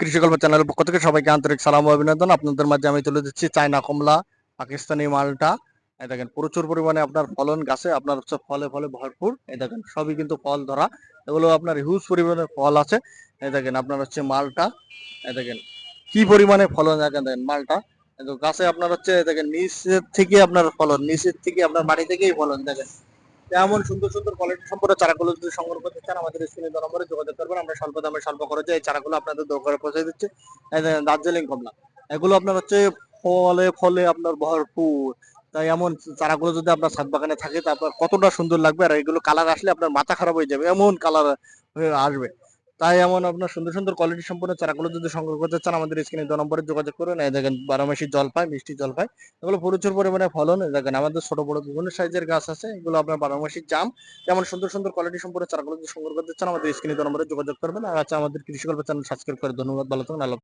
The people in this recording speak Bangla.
কৃষি গল্প চ্যানেলের পক্ষ থেকে সবাইকে আন্তরিক সালাম ও অভিনন্দন। আপনাদের মাঝে আমি তুলে দিচ্ছি চায়না কমলা, পাকিস্তানি মালটা। এই দেখেন প্রচুর পরিমাণে আপনার ফলন গাছে, আপনার হচ্ছে ফলে ফলে ভরপুর। এই দেখেন সবই কিন্তু ফল ধরা, এগুলো আপনার হিউজ পরিমাণে ফল আছে। এই দেখেন আপনার হচ্ছে মালটা, এই দেখেন কি পরিমাণে ফলন, দেখেন দেখেন মালটা কিন্তু গাছে আপনার হচ্ছে দেখেন নিচের থেকে আপনার ফলন, নিচের থেকে আপনার মাটি থেকেই ফলন দেখেন। এমন সুন্দর সুন্দর কোয়ালিটি সম্পন্ন চারাগুলো যদি সংগ্রহ করতে চান আমাদের স্ক্রিনে দেওয়া নম্বরে যোগাযোগ করবেন। আমরা স্বল্প দামে স্বল্প খরচে এই চারাগুলো আপনাদের দোকানে পৌঁছে দিচ্ছি। এই দেখেন দার্জিলিং কমলা, এগুলো আপনার হচ্ছে ফলে ফলে আপনার ভরপুর। তাই এমন চারাগুলো যদি আপনার ছাদ বাগানে থাকে তারপর কতটা সুন্দর লাগবে, আর এগুলো কালার আসলে আপনার মাথা খারাপ হয়ে যাবে, এমন কালার আসবে। তাই এমন আপনার সুন্দর সুন্দর কোয়ালিটি সম্পন্ন চারাগুলো যদি সংগ্রহ করতে চান আমাদের স্ক্রিনে দেওয়া নম্বরে যোগাযোগ করুন। এই দেখেন বারোমাসি জলপাই, মিষ্টি জলপাই, এগুলো প্রচুর পরিমাণে ফলন। এই দেখেন আমাদের ছোট বড় বিভিন্ন সাইজের গাছ আছে, এগুলো আপনার বারোমাসিক জাম। যেমন সুন্দর সুন্দর কোয়ালিটি সম্পন্ন চারাগুলো যদি সংগ্রহ করতে চান আমাদের স্ক্রিনে দেওয়া নম্বরে যোগাযোগ করবেন। আর আচ্ছা, আমাদের কৃষি গল্প চ্যানেল সাবস্ক্রাইব করে ধন্যবাদ, ভালো থাকুন, আল্লাহ।